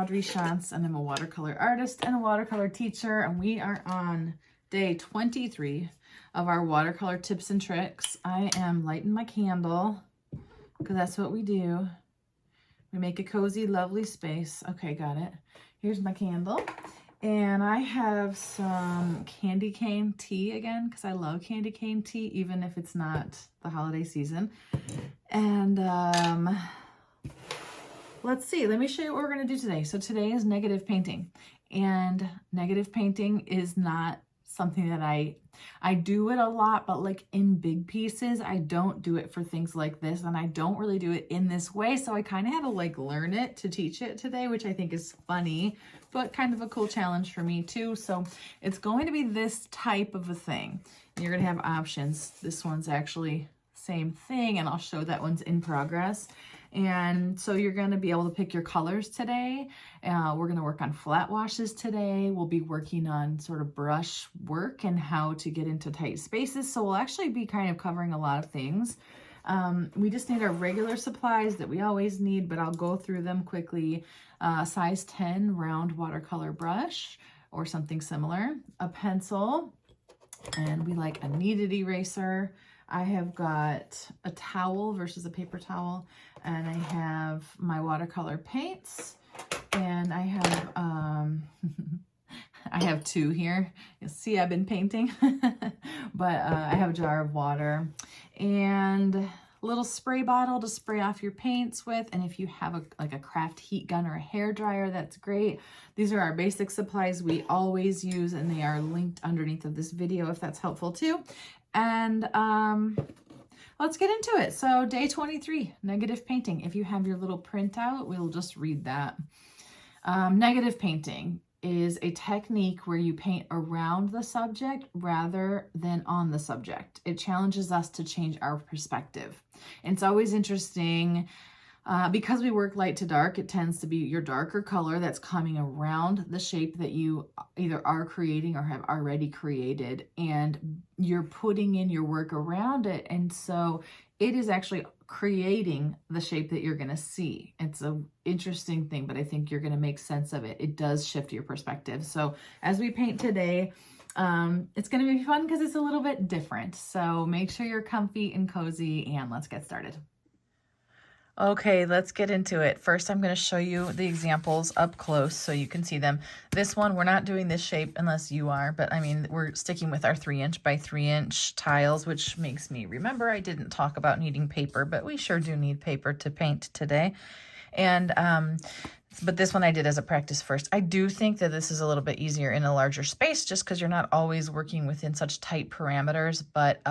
Audrey Shantz, and I'm a watercolor artist and a watercolor teacher, and we are on day 23 of our watercolor tips and tricks. I am lighting my candle because that's what we do. We make a cozy, lovely space. Okay, got it. Here's my candle. And I have some candy cane tea again because I love candy cane tea, even if it's not the holiday season. And let's see, let me show you what we're going to do today. So today is negative painting, and negative painting is not something that I do it a lot, but like in big pieces. I don't do it for things like this, and I don't really do it in this way. So I kind of had to like learn it to teach it today, which I think is funny, but kind of a cool challenge for me too. So it's going to be this type of a thing. You're going to have options. This one's actually same thing, and I'll show that one's in progress. And so you're going to be able to pick your colors today. We're going to work on flat washes today. We'll be working on sort of brush work and how to get into tight spaces. So we'll actually be kind of covering a lot of things. We just need our regular supplies that we always need, but I'll go through them quickly. Size 10 round watercolor brush or something similar, a pencil, and we like a kneaded eraser. I have got a towel versus a paper towel, and I have my watercolor paints, and I have I have two here. You'll see I've been painting, but I have a jar of water and a little spray bottle to spray off your paints with. And if you have like a craft heat gun or a hair dryer, that's great. These are our basic supplies we always use, and they are linked underneath of this video if that's helpful too. And let's get into it. So day 23, negative painting. If you have your little printout, we'll just read that. Negative painting is a technique where you paint around the subject rather than on the subject. It challenges us to change our perspective. And it's always interesting because we work light to dark. It tends to be your darker color that's coming around the shape that you either are creating or have already created, and you're putting in your work around it. And so it is actually creating the shape that you're going to see. It's an interesting thing, but I think you're going to make sense of it. It does shift your perspective. So as we paint today, it's going to be fun because it's a little bit different. So make sure you're comfy and cozy, and let's get started. Okay, let's get into it. First, I'm going to show you the examples up close so you can see them. This one, we're not doing this shape unless you are, but I mean, we're sticking with our 3" by 3" tiles, which makes me remember I didn't talk about needing paper, but we sure do need paper to paint today. And but this one I did as a practice first. I do think that this is a little bit easier in a larger space just because you're not always working within such tight parameters, but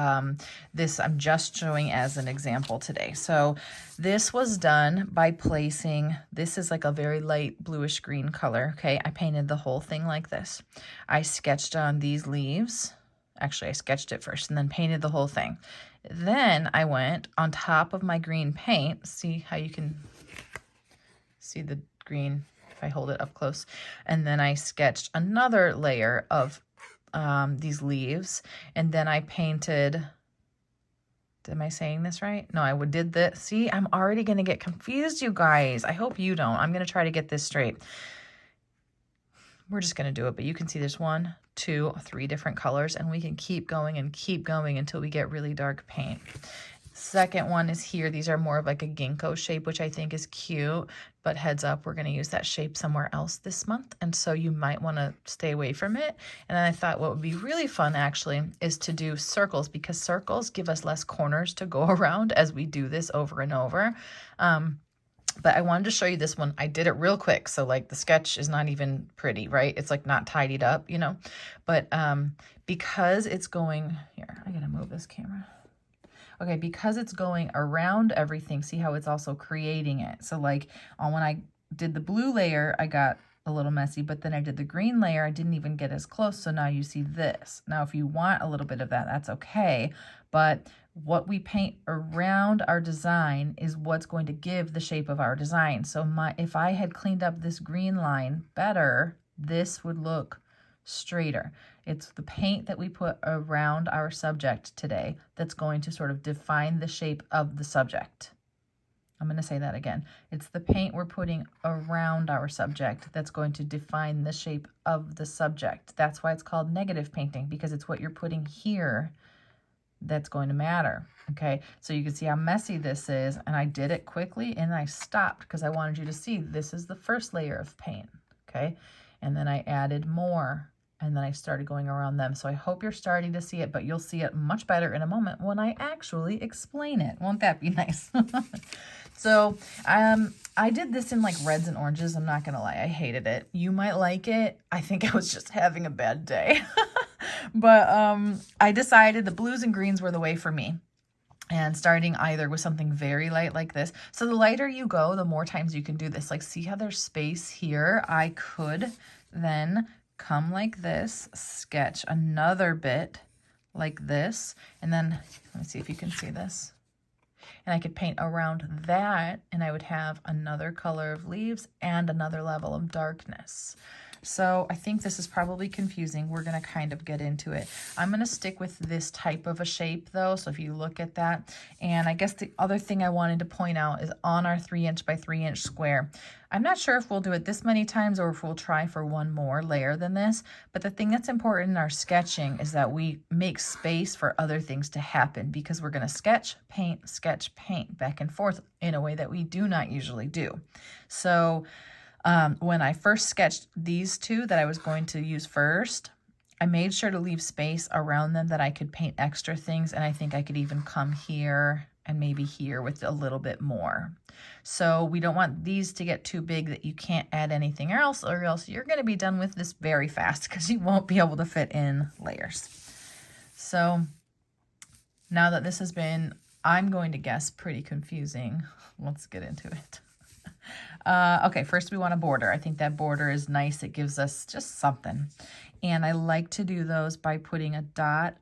this I'm just showing as an example today. So this was done by placing, this is like a very light bluish green color, okay? I painted the whole thing like this. I sketched on these leaves. Actually, I sketched it first and then painted the whole thing. Then I went on top of my green paint. See how you can see the green if I hold it up close, and then I sketched another layer of these leaves, and then I painted, am I saying this right? No, I did this. See, I'm already going to get confused, you guys. I hope you don't. I'm going to try to get this straight. We're just going to do it, but you can see there's 1, 2, 3 different colors, and we can keep going until we get really dark paint. Second one is here. These are more of like a ginkgo shape, which I think is cute, but heads up, we're going to use that shape somewhere else this month. And so you might want to stay away from it. And I thought what would be really fun actually is to do circles, because circles give us less corners to go around as we do this over and over. But I wanted to show you this one. I did it real quick. So like the sketch is not even pretty, right? It's like not tidied up, you know, but because it's going here, I got to move this camera. Okay, because it's going around everything, see how it's also creating it. So like when I did the blue layer, I got a little messy, but then I did the green layer, I didn't even get as close. So now you see this. Now, if you want a little bit of that, that's okay. But what we paint around our design is what's going to give the shape of our design. So if I had cleaned up this green line better, this would look straighter. It's the paint that we put around our subject today that's going to sort of define the shape of the subject. I'm going to say that again. It's the paint we're putting around our subject that's going to define the shape of the subject. That's why it's called negative painting, because it's what you're putting here that's going to matter. Okay, so you can see how messy this is, and I did it quickly and I stopped because I wanted you to see this is the first layer of paint. Okay, and then I added more, and then I started going around them. So I hope you're starting to see it, but you'll see it much better in a moment when I actually explain it. Won't that be nice? So I did this in like reds and oranges. I'm not gonna lie, I hated it. You might like it. I think I was just having a bad day. But I decided the blues and greens were the way for me. And starting either with something very light like this. So the lighter you go, the more times you can do this. Like, see how there's space here? I could then come like this, sketch another bit like this, and then, let me see if you can see this. And I could paint around that, and I would have another color of leaves and another level of darkness. So I think this is probably confusing. We're going to kind of get into it. I'm going to stick with this type of a shape though. So if you look at that, and I guess the other thing I wanted to point out is on our 3" by 3" square. I'm not sure if we'll do it this many times or if we'll try for one more layer than this, but the thing that's important in our sketching is that we make space for other things to happen, because we're going to sketch, paint, back and forth in a way that we do not usually do. So when I first sketched these two that I was going to use first, I made sure to leave space around them that I could paint extra things, and I think I could even come here and maybe here with a little bit more. So we don't want these to get too big that you can't add anything else, or else you're going to be done with this very fast because you won't be able to fit in layers. So now that this has been, I'm going to guess, pretty confusing, let's get into it. Okay, first we want a border. I think that border is nice. It gives us just something. And I like to do those by putting a dot,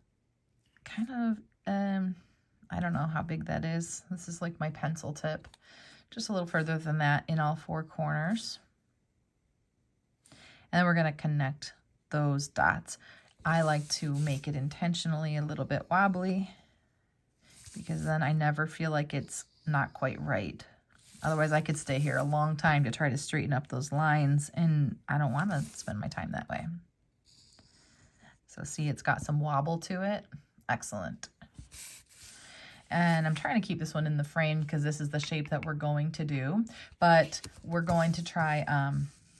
kind of, I don't know how big that is. This is like my pencil tip. Just a little further than that in all 4 corners. And then we're going to connect those dots. I like to make it intentionally a little bit wobbly, because then I never feel like it's not quite right. Otherwise, I could stay here a long time to try to straighten up those lines, and I don't want to spend my time that way. So see, it's got some wobble to it. Excellent. And I'm trying to keep this one in the frame because this is the shape that we're going to do. But we're going to try,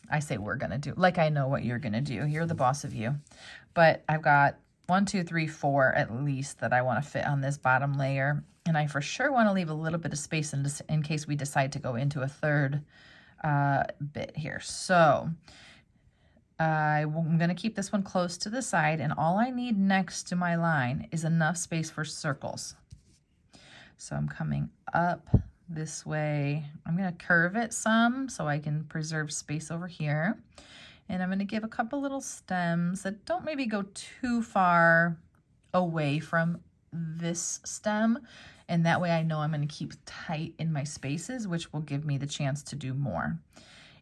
I say we're going to do, like I know what you're going to do. You're the boss of you. But I've got 1, 2, 3, 4 at least that I want to fit on this bottom layer. And I for sure want to leave a little bit of space in case we decide to go into a third bit here. So I'm going to keep this one close to the side, and all I need next to my line is enough space for circles. So I'm coming up this way. I'm going to curve it some so I can preserve space over here. And I'm going to give a couple little stems that don't maybe go too far away from this stem, and that way I know I'm going to keep tight in my spaces, which will give me the chance to do more.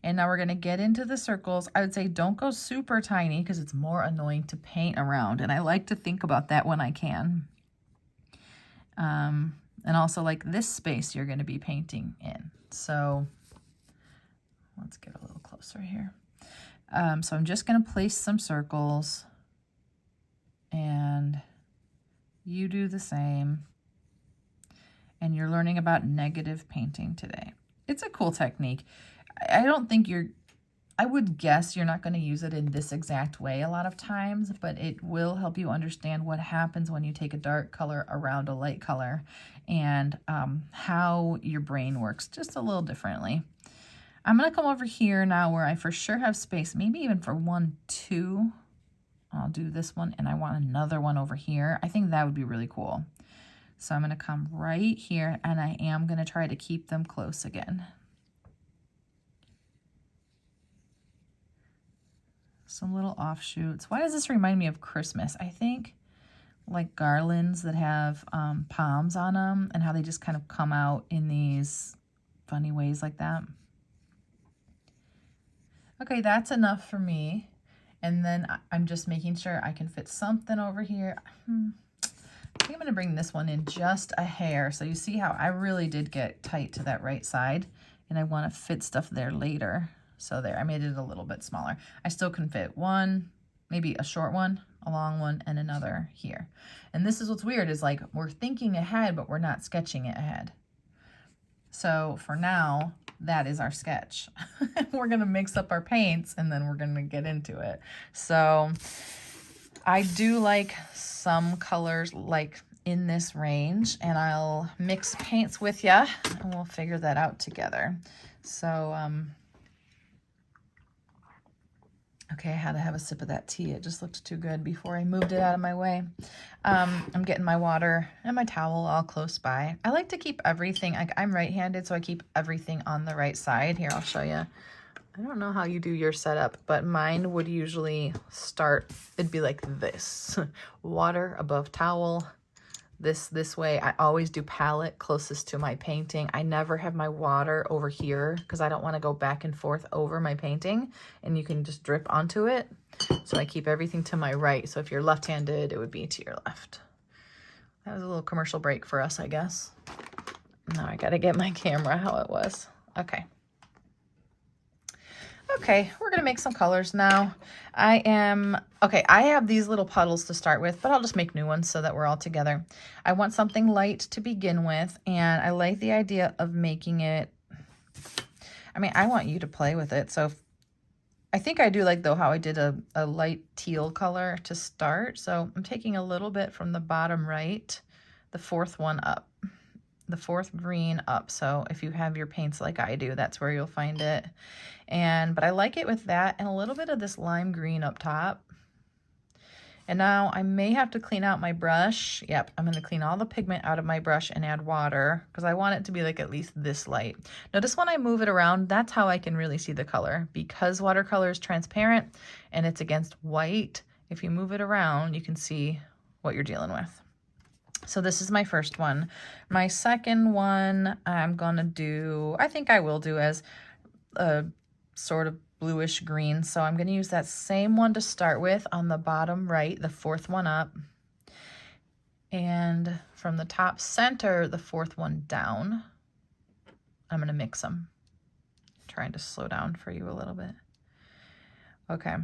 And now we're going to get into the circles. I would say don't go super tiny because it's more annoying to paint around, and I like to think about that when I can. And also like this space you're going to be painting in. So let's get a little closer here. So I'm just going to place some circles, and you do the same. And you're learning about negative painting today. It's a cool technique. I don't think I would guess you're not going to use it in this exact way a lot of times, but it will help you understand what happens when you take a dark color around a light color, and how your brain works just a little differently. I'm going to come over here now where I for sure have space, maybe even for 1, 2. I'll do this one, and I want another one over here. I think that would be really cool. So I'm going to come right here, and I am going to try to keep them close again. Some little offshoots. Why does this remind me of Christmas? I think like garlands that have palms on them, and how they just kind of come out in these funny ways like that. Okay, that's enough for me. And then I'm just making sure I can fit something over here. I think I'm gonna bring this one in just a hair. So you see how I really did get tight to that right side, and I wanna fit stuff there later. So there, I made it a little bit smaller. I still can fit one, maybe a short one, a long one, and another here. And this is what's weird, is like we're thinking ahead, but we're not sketching it ahead. So for now, that is our sketch. We're gonna mix up our paints and then we're gonna get into it. So I do like some colors like in this range, and I'll mix paints with you and we'll figure that out together. So, okay, I had to have a sip of that tea. It just looked too good before I moved it out of my way. I'm getting my water and my towel all close by. I like to keep everything, I'm right-handed, so I keep everything on the right side. Here, I'll show you. I don't know how you do your setup, but mine would usually start, it'd be like this. Water above towel, this way. I always do palette closest to my painting. I never have my water over here because I don't want to go back and forth over my painting, and you can just drip onto it. So I keep everything to my right. So if you're left-handed, it would be to your left. That was a little commercial break for us, I guess. Now I got to get my camera how it was. Okay. Okay, we're gonna make some colors now. I have these little puddles to start with, but I'll just make new ones so that we're all together. I want something light to begin with, and I like the idea of making it, I want you to play with it. So I think I do like, though, how I did a light teal color to start. So I'm taking a little bit from the bottom right, the fourth one up, the fourth green up. So if you have your paints like I do, that's where you'll find it. But I like it with that and a little bit of this lime green up top. And now I may have to clean out my brush. Yep, I'm going to clean all the pigment out of my brush and add water because I want it to be like at least this light. Notice when I move it around, that's how I can really see the color. Because watercolor is transparent and it's against white, if you move it around, you can see what you're dealing with. So this is my first one. My second one I'm going to do, I think I will do as a sort of bluish green. So I'm going to use that same one to start with on the bottom right, the fourth one up. And from the top center, the fourth one down. I'm going to mix them. Trying to slow down for you a little bit. Okay.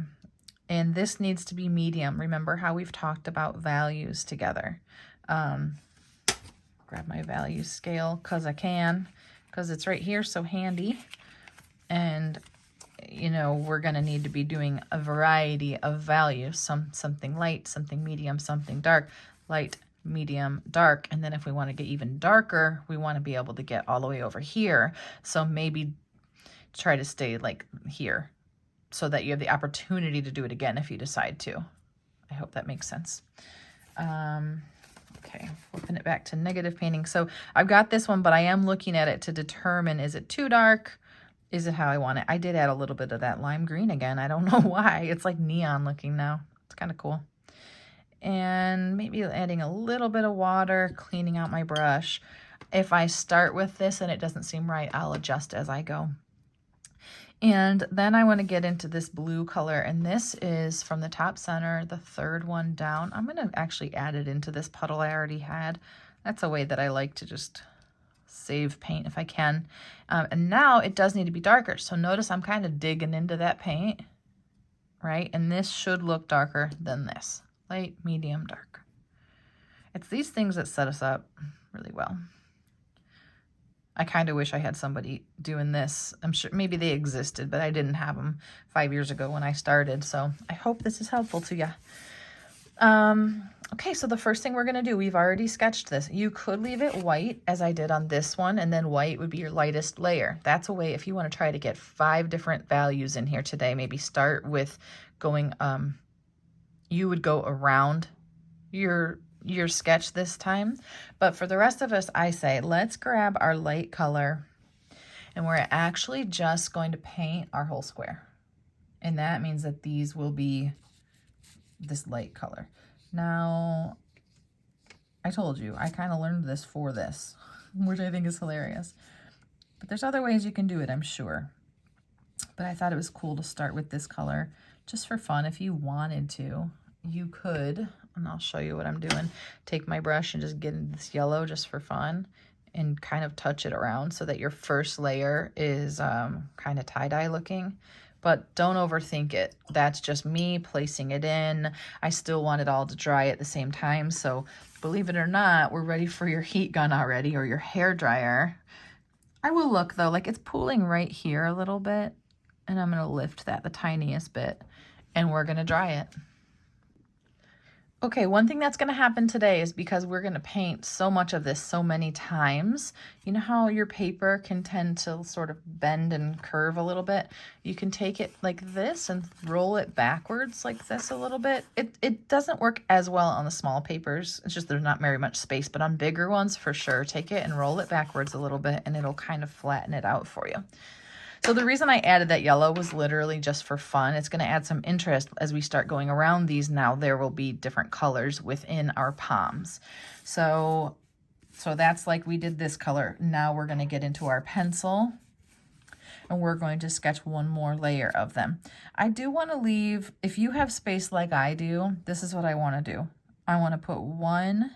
And this needs to be medium. Remember how we've talked about values together. Grab my value scale because it's right here, so handy. And we're going to need to be doing a variety of values, something light, something medium, something dark, light, medium, dark. And then if we want to get even darker, we want to be able to get all the way over here. So maybe try to stay like here so that you have the opportunity to do it again if you decide to. I hope that makes sense. Okay, flipping it back to negative painting. So I've got this one, but I am looking at it to determine, is it too dark? Is it how I want it? I did add a little bit of that lime green again. I don't know why. It's like neon looking now. It's kind of cool. And maybe adding a little bit of water, cleaning out my brush. If I start with this and it doesn't seem right, I'll adjust as I go. And then I want to get into this blue color, and this is from the top center, the third one down. I'm going to actually add it into this puddle I already had. That's a way that I like to just save paint if I can. And now it does need to be darker. So notice I'm kind of digging into that paint, right? And this should look darker than this. Light, medium, dark. It's these things that set us up really well. I kind of wish I had somebody doing this. I'm sure maybe they existed, but I didn't have them 5 years ago when I started. So I hope this is helpful to you. Okay, so the first thing we're going to do, we've already sketched this. You could leave it white as I did on this one, and then white would be your lightest layer. That's a way if you want to try to get 5 different values in here today. Maybe start with going, you would go around your sketch this time. But for the rest of us, I say, let's grab our light color, and we're actually just going to paint our whole square. And that means that these will be this light color. Now, I told you, I kind of learned this for this, which I think is hilarious. But there's other ways you can do it, I'm sure. But I thought it was cool to start with this color just for fun. If you wanted to, you could And I'll show you what I'm doing. Take my brush and just get in this yellow just for fun and kind of touch it around so that your first layer is kind of tie-dye looking. But don't overthink it. That's just me placing it in. I still want it all to dry at the same time. So believe it or not, we're ready for your heat gun already, or your hair dryer. I will look though, like it's pooling right here a little bit, and I'm gonna lift that the tiniest bit, and we're gonna dry it. Okay, one thing that's going to happen today is because we're going to paint so much of this so many times, you know how your paper can tend to sort of bend and curve a little bit? You can take it like this and roll it backwards like this a little bit. It doesn't work as well on the small papers. It's just there's not very much space, but on bigger ones for sure, take it and roll it backwards a little bit and it'll kind of flatten it out for you. So the reason I added that yellow was literally just for fun. It's going to add some interest as we start going around these. Now there will be different colors within our palms. So that's like we did this color. Now we're going to get into our pencil and we're going to sketch one more layer of them. I do want to leave, if you have space like I do, this is what I want to do. I want to put one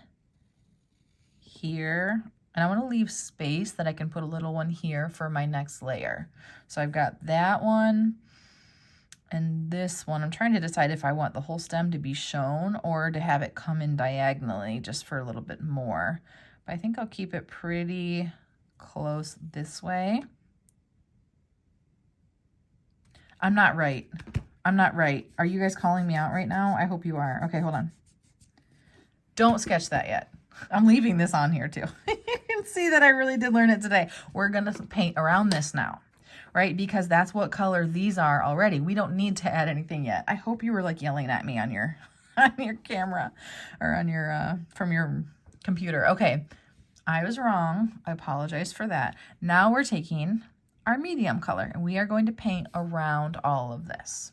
here. And I want to leave space that I can put a little one here for my next layer. So I've got that one and this one. I'm trying to decide if I want the whole stem to be shown or to have it come in diagonally just for a little bit more. But I think I'll keep it pretty close this way. I'm not right. I'm not right. Are you guys calling me out right now? I hope you are. Okay, hold on. Don't sketch that yet. I'm leaving this on here too. You can see that I really did learn it today. We're going to paint around this now, right? Because that's what color these are already. We don't need to add anything yet. I hope you were like yelling at me on your camera or on your from your computer. Okay, I was wrong. I apologize for that. Now we're taking our medium color and we are going to paint around all of this.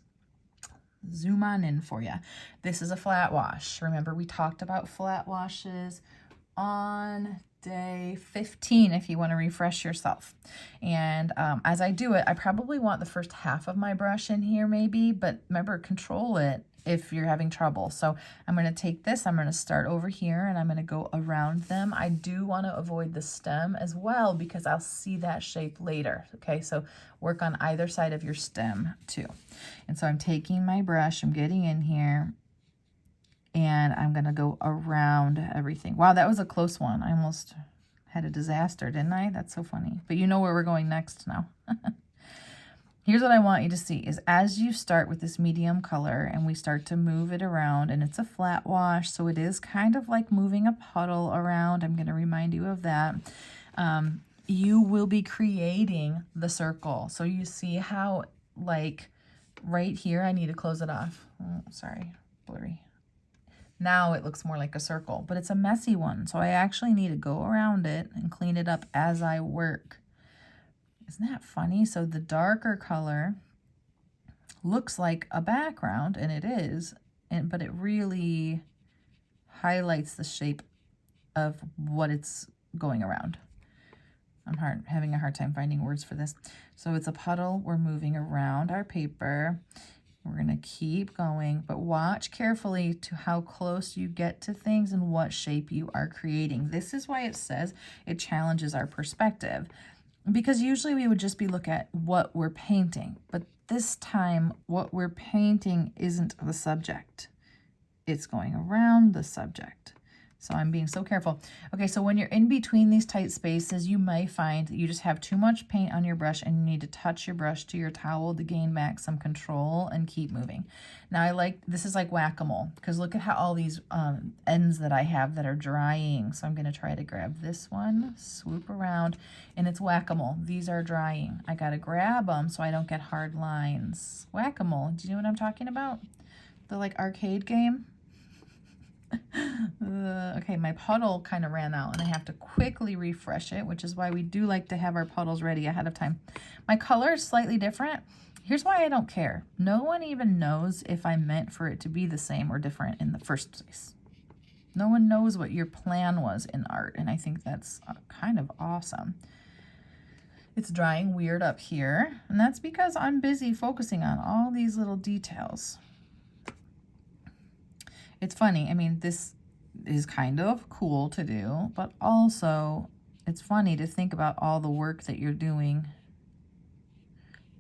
Zoom on in for you. This is a flat wash. Remember, we talked about flat washes on day 15 if you want to refresh yourself. And as I do it, I probably want the first half of my brush in here maybe, but remember, control it if you're having trouble. So I'm going to take this, I'm going to start over here and I'm going to go around them. I do want to avoid the stem as well because I'll see that shape later. Okay, so work on either side of your stem too. And so I'm taking my brush, I'm getting in here and I'm going to go around everything. Wow, that was a close one. I almost had a disaster, didn't I? That's so funny. But you know where we're going next now. Here's what I want you to see is as you start with this medium color and we start to move it around, and it's a flat wash, so it is kind of like moving a puddle around. I'm going to remind you of that. You will be creating the circle. So you see how like right here, I need to close it off. Oh, sorry, blurry. Now it looks more like a circle, but it's a messy one. So I actually need to go around it and clean it up as I work. Isn't that funny? So the darker color looks like a background, and it is, but it really highlights the shape of what it's going around. I'm having a hard time finding words for this. So it's a puddle. We're moving around our paper. We're going to keep going, but watch carefully to how close you get to things and what shape you are creating. This is why it says it challenges our perspective. Because usually we would just be looking at what we're painting, but this time what we're painting isn't the subject. It's going around the subject. So I'm being so careful. Okay, so when you're in between these tight spaces, you may find that you just have too much paint on your brush and you need to touch your brush to your towel to gain back some control and keep moving. Now this is like whack-a-mole, because look at how all these ends that I have that are drying. So I'm gonna try to grab this one, swoop around, and it's whack-a-mole. These are drying. I gotta grab them so I don't get hard lines. Whack-a-mole, do you know what I'm talking about? The like arcade game? Okay, my puddle kind of ran out and I have to quickly refresh it, which is why we do like to have our puddles ready ahead of time. My color is slightly different. Here's why I don't care. No one even knows if I meant for it to be the same or different in the first place. No one knows what your plan was in art, and I think that's kind of awesome. It's drying weird up here, and that's because I'm busy focusing on all these little details. It's funny. I mean, this is kind of cool to do, but also it's funny to think about all the work that you're doing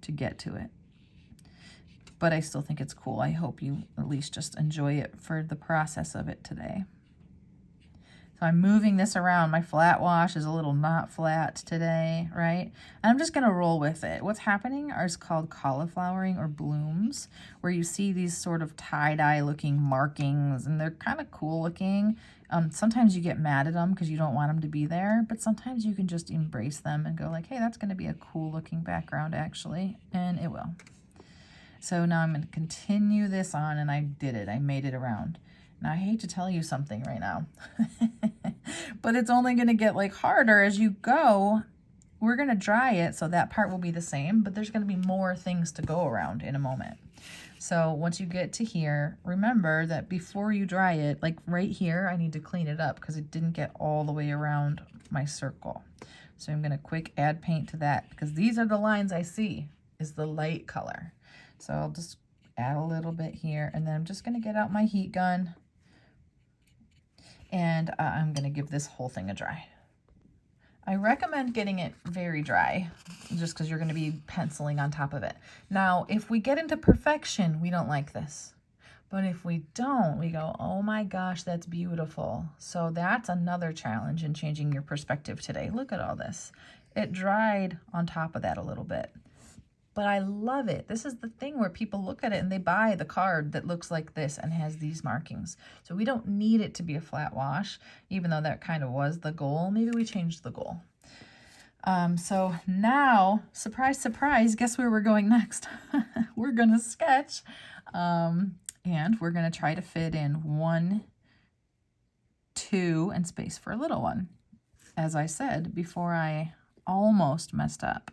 to get to it. But I still think it's cool. I hope you at least just enjoy it for the process of it today. So I'm moving this around. My flat wash is a little not flat today, right? And I'm just gonna roll with it. What's happening is called cauliflowering or blooms, where you see these sort of tie-dye looking markings, and they're kind of cool looking. Sometimes you get mad at them because you don't want them to be there, but sometimes you can just embrace them and go like, hey, that's gonna be a cool looking background actually, and it will. So now I'm gonna continue this on, and I did it, I made it around. Now, I hate to tell you something right now, but it's only going to get like harder as you go. We're going to dry it, so that part will be the same, but there's going to be more things to go around in a moment. So once you get to here, remember that before you dry it, like right here, I need to clean it up because it didn't get all the way around my circle. So I'm going to quick add paint to that because these are the lines I see is the light color. So I'll just add a little bit here, and then I'm just going to get out my heat gun. And I'm going to give this whole thing a dry. I recommend getting it very dry, just because you're going to be penciling on top of it. Now, if we get into perfection, we don't like this. But if we don't, we go, oh my gosh, that's beautiful. So that's another challenge in changing your perspective today. Look at all this. It dried on top of that a little bit. But I love it. This is the thing where people look at it and they buy the card that looks like this and has these markings. So we don't need it to be a flat wash, even though that kind of was the goal. Maybe we changed the goal. So now, surprise, surprise, guess where we're going next? We're going to sketch, and we're going to try to fit in 1, 2, and space for a little one, as I said before I almost messed up.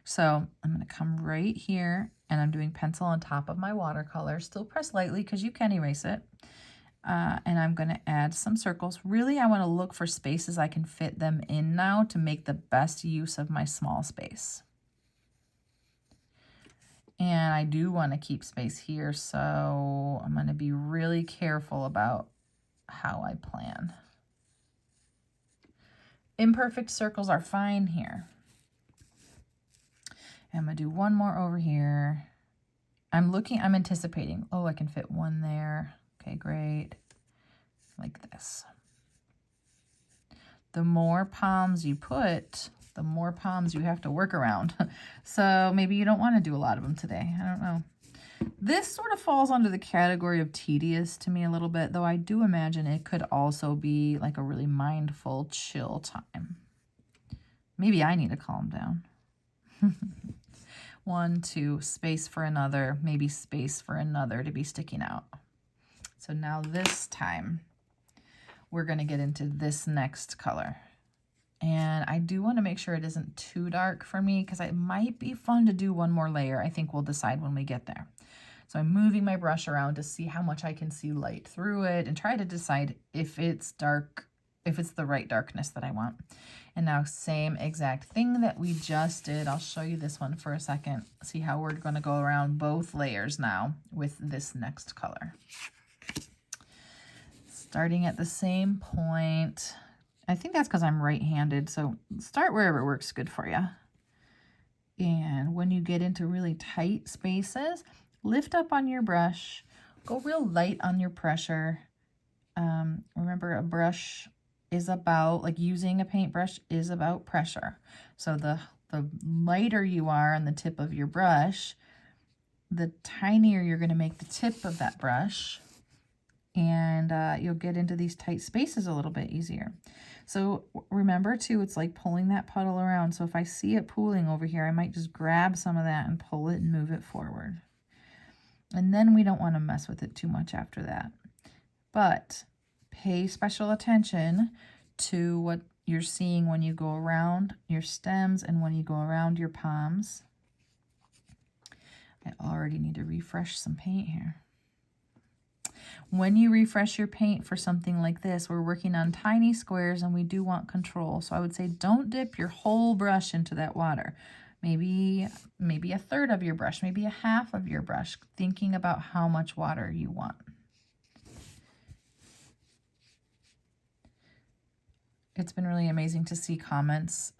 So I'm going to come right here, and I'm doing pencil on top of my watercolor. Still press lightly because you can erase it. And I'm going to add some circles. Really, I want to look for spaces I can fit them in now to make the best use of my small space. And I do want to keep space here, so I'm going to be really careful about how I plan. Imperfect circles are fine here. I'm going to do one more over here. I'm anticipating, oh, I can fit one there. Okay, great. Like this. The more palms you put, the more palms you have to work around. So maybe you don't want to do a lot of them today. I don't know. This sort of falls under the category of tedious to me a little bit, though I do imagine it could also be like a really mindful, chill time. Maybe I need to calm down. 1, 2, space for another, maybe space for another to be sticking out. So now this time, we're going to get into this next color. And I do want to make sure it isn't too dark for me because it might be fun to do one more layer. I think we'll decide when we get there. So I'm moving my brush around to see how much I can see light through it and try to decide if it's dark, if it's the right darkness that I want. And now same exact thing that we just did. I'll show you this one for a second. See how we're going to go around both layers now with this next color. Starting at the same point. I think that's because I'm right-handed, so start wherever works good for you. And when you get into really tight spaces, lift up on your brush, go real light on your pressure. Remember, a brush is about, like using a paintbrush is about pressure. So the lighter you are on the tip of your brush, the tinier you're going to make the tip of that brush, and you'll get into these tight spaces a little bit easier. So remember too, it's like pulling that puddle around. So if I see it pooling over here, I might just grab some of that and pull it and move it forward. And then we don't want to mess with it too much after that. But pay special attention to what you're seeing when you go around your stems and when you go around your palms. I already need to refresh some paint here. When you refresh your paint for something like this, we're working on tiny squares and we do want control. So I would say don't dip your whole brush into that water. Maybe a third of your brush, maybe a half of your brush, thinking about how much water you want. it's been really amazing to see comments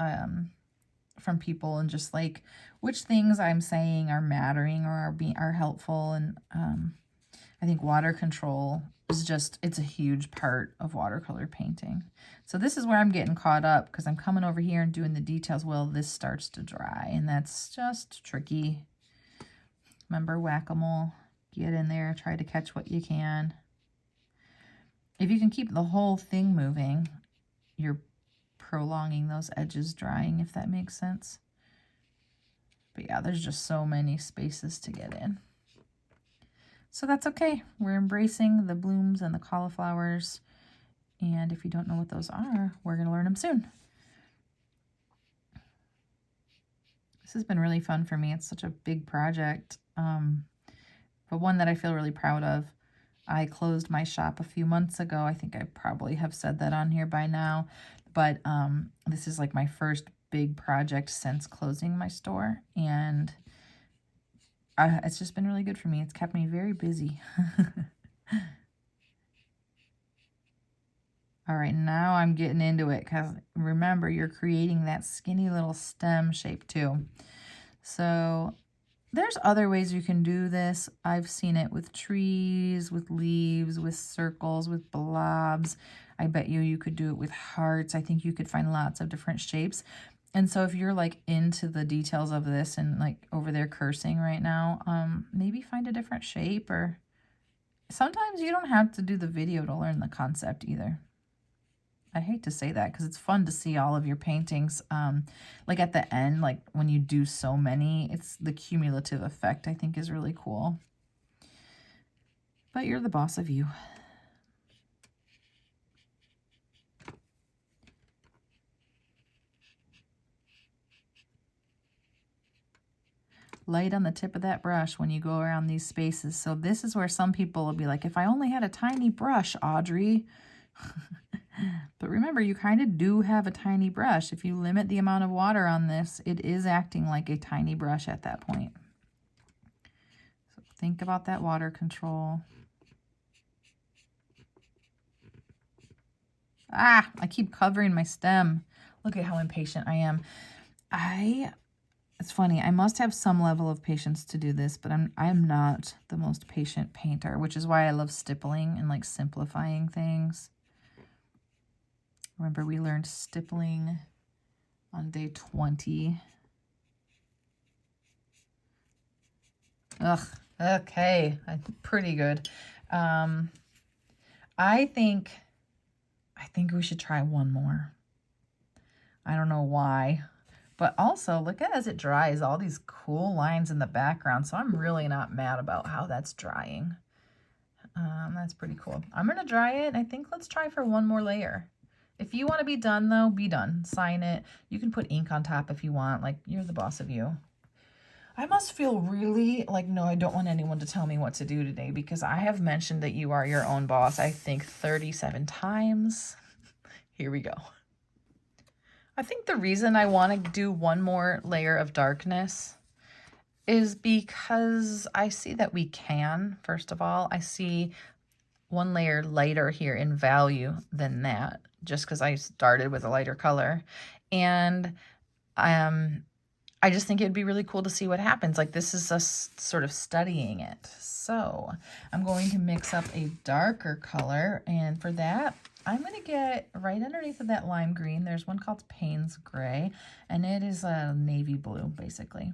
from people and just like which things I'm saying are mattering or are helpful. And I think water control is just, it's a huge part of watercolor painting. So this is where I'm getting caught up because I'm coming over here and doing the details. Well, this starts to dry and that's just tricky. Remember whack-a-mole, get in there, try to catch what you can. If you can keep the whole thing moving, you're prolonging those edges drying, if that makes sense. But yeah, there's just so many spaces to get in. So that's okay. We're embracing the blooms and the cauliflowers. And if you don't know what those are, we're going to learn them soon. This has been really fun for me. It's such a big project, but one that I feel really proud of. I closed my shop a few months ago. I think I probably have said that on here by now, but this is like my first big project since closing my store, and it's just been really good for me. It's kept me very busy. All right, now I'm getting into it because remember, you're creating that skinny little stem shape too. So there's other ways you can do this. I've seen it with trees, with leaves, with circles, with blobs. I bet you could do it with hearts. I think you could find lots of different shapes. And so if you're like into the details of this and like over there cursing right now, maybe find a different shape. Or sometimes you don't have to do the video to learn the concept either. I hate to say that because it's fun to see all of your paintings. Like at the end, like when you do so many, it's the cumulative effect I think is really cool. But you're the boss of you. Light on the tip of that brush when you go around these spaces. So this is where some people will be like, if I only had a tiny brush, Audrey. But remember, you kind of do have a tiny brush. If you limit the amount of water on this, it is acting like a tiny brush at that point. So think about that water control. Ah, I keep covering my stem. Look at how impatient I am. It's funny, I must have some level of patience to do this, but I am not the most patient painter, which is why I love stippling and like simplifying things. Remember, we learned stippling on day 20. Ugh, okay, pretty good. I think we should try one more. I don't know why, but also look at as it dries, all these cool lines in the background. So I'm really not mad about how that's drying. That's pretty cool. I'm gonna dry it. I think let's try for one more layer. If you want to be done, though, be done. Sign it. You can put ink on top if you want. Like, you're the boss of you. I must feel really like, no, I don't want anyone to tell me what to do today because I have mentioned that you are your own boss, I think 37 times. Here we go. I think the reason I want to do one more layer of darkness is because I see that we can. First of all, I see one layer lighter here in value than that, just because I started with a lighter color. And I just think it'd be really cool to see what happens. Like, this is us sort of studying it. So I'm going to mix up a darker color. And for that, I'm going to get right underneath of that lime green. There's one called Payne's Gray, and it is a navy blue, basically.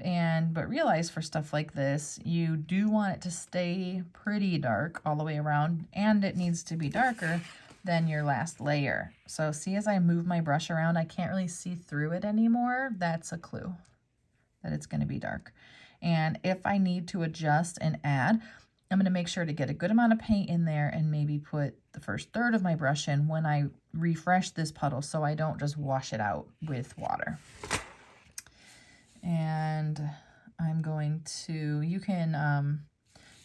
But realize for stuff like this, you do want it to stay pretty dark all the way around, and it needs to be darker than your last layer. So see, as I move my brush around, I can't really see through it anymore. That's a clue that it's going to be dark. And if I need to adjust and add, I'm going to make sure to get a good amount of paint in there and maybe put the first third of my brush in when I refresh this puddle so I don't just wash it out with water. And I'm going to, you can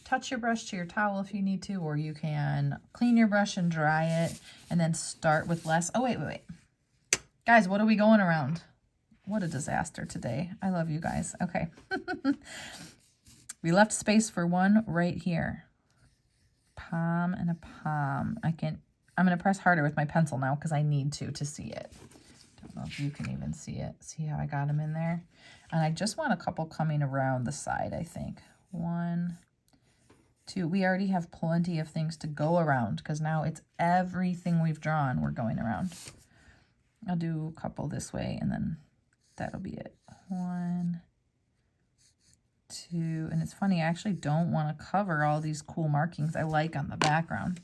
touch your brush to your towel if you need to, or you can clean your brush and dry it and then start with less. Oh, wait. Guys, what are we going around? What a disaster today. I love you guys. Okay. We left space for one right here. Palm and a palm. I can I'm going to press harder with my pencil now because I need to see it. Don't know if you can even see it. See how I got them in there? And I just want a couple coming around the side, I think. 1, 2. We already have plenty of things to go around because now it's everything we've drawn we're going around. I'll do a couple this way and then that'll be it. 1, 2. And it's funny, I actually don't want to cover all these cool markings I like on the background.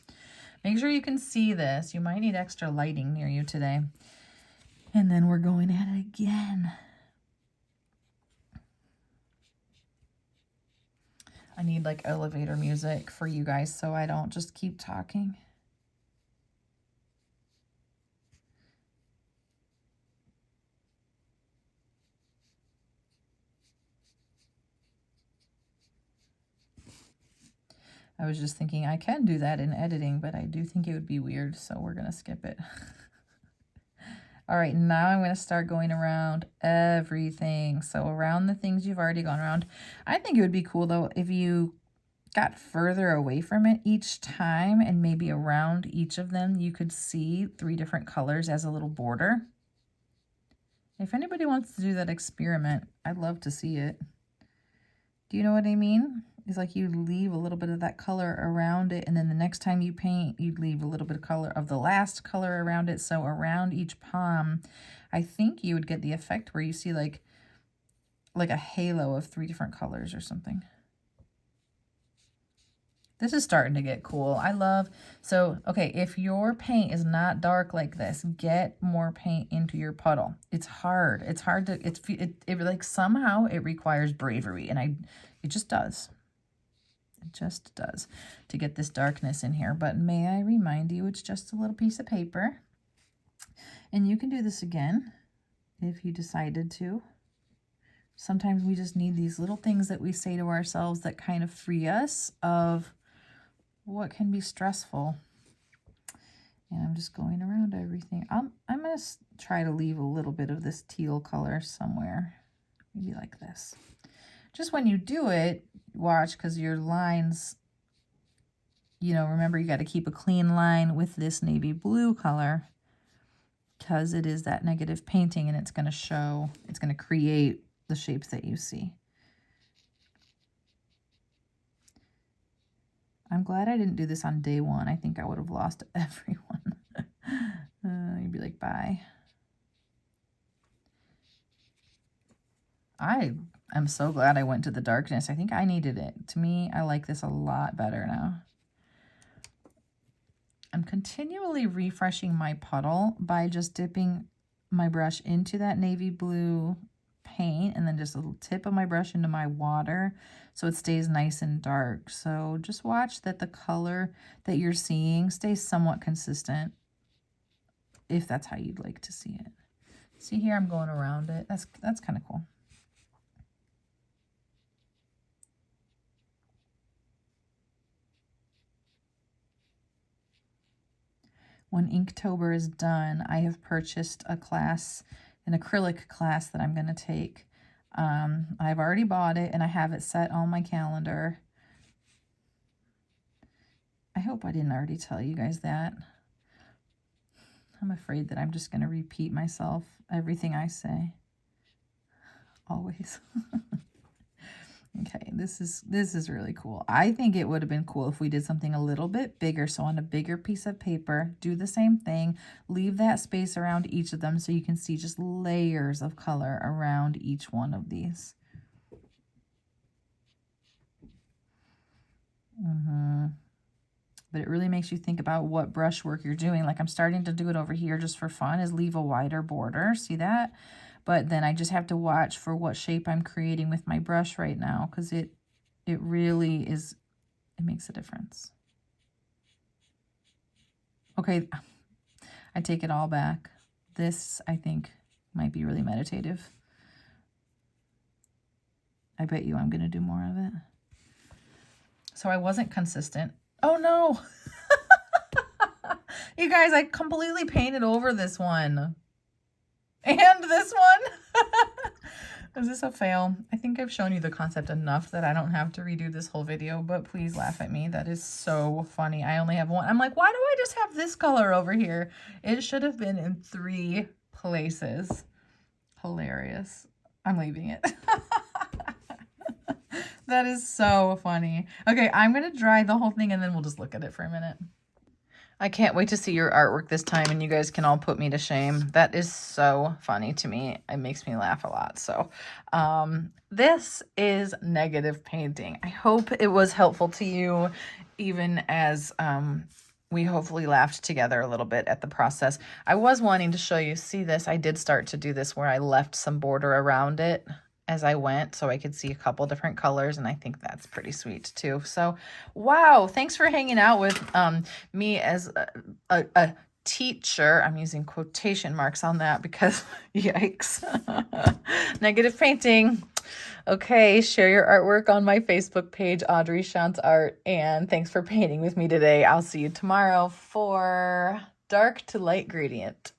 Make sure you can see this. You might need extra lighting near you today. And then we're going at it again. I need like elevator music for you guys so I don't just keep talking. I was just thinking I can do that in editing, but I do think it would be weird, so we're going to skip it. All right, now I'm going to start going around everything. So around the things you've already gone around. I think it would be cool, though, if you got further away from it each time and maybe around each of them, you could see 3 different colors as a little border. If anybody wants to do that experiment, I'd love to see it. Do you know what I mean? It's like you leave a little bit of that color around it, and then the next time you paint, you'd leave a little bit of color of the last color around it. So around each palm, I think you would get the effect where you see like a halo of 3 different colors or something. This is starting to get cool. I love, so, okay, if your paint is not dark like this, get more paint into your puddle. It's hard. It's hard to, it like somehow it requires bravery, and it just does. It just does to get this darkness in here. But may I remind you, it's just a little piece of paper. And you can do this again if you decided to. Sometimes we just need these little things that we say to ourselves that kind of free us of what can be stressful. And I'm just going around everything. I'm going to try to leave a little bit of this teal color somewhere. Maybe like this. Just when you do it, watch, because your lines, you know, remember you got to keep a clean line with this navy blue color because it is that negative painting and it's going to show, it's going to create the shapes that you see. I'm glad I didn't do this on day 1. I think I would have lost everyone. You'd be like, bye. I'm so glad I went to the darkness. I think I needed it. To me, I like this a lot better now. I'm continually refreshing my puddle by just dipping my brush into that navy blue paint and then just a little tip of my brush into my water so it stays nice and dark. So just watch that the color that you're seeing stays somewhat consistent if that's how you'd like to see it. See here, I'm going around it. That's kind of cool. When Inktober is done, I have purchased a class, an acrylic class that I'm going to take. I've already bought it and I have it set on my calendar. I hope I didn't already tell you guys that. I'm afraid that I'm just going to repeat myself, everything I say. Always. Okay, this is really cool. I think it would have been cool if we did something a little bit bigger. So on a bigger piece of paper, do the same thing. Leave that space around each of them so you can see just layers of color around each one of these. But it really makes you think about what brushwork you're doing. Like I'm starting to do it over here just for fun, is leave a wider border. See that? But then I just have to watch for what shape I'm creating with my brush right now, because it really is, it makes a difference. Okay, I take it all back. This, I think, might be really meditative. I bet you I'm going to do more of it. So I wasn't consistent. Oh, no. You guys, I completely painted over this one. And this one. Is this a fail? I think I've shown you the concept enough that I don't have to redo this whole video, but please laugh at me. That is so funny. I only have one. I'm like, why do I just have this color over here? It should have been in 3 places. Hilarious. I'm leaving it. That is so funny. Okay, I'm going to dry the whole thing and then we'll just look at it for a minute. I can't wait to see your artwork this time and you guys can all put me to shame. That is so funny to me. It makes me laugh a lot. So this is negative painting. I hope it was helpful to you, even as we hopefully laughed together a little bit at the process. I was wanting to show you, see this, I did start to do this where I left some border around it as I went so I could see a couple different colors, and I think that's pretty sweet too. So wow, thanks for hanging out with me as a teacher. I'm using quotation marks on that because yikes. Negative painting. Okay, share your artwork on my Facebook page, Audrey Shantz Art, and thanks for painting with me today. I'll see you tomorrow for dark to light gradient.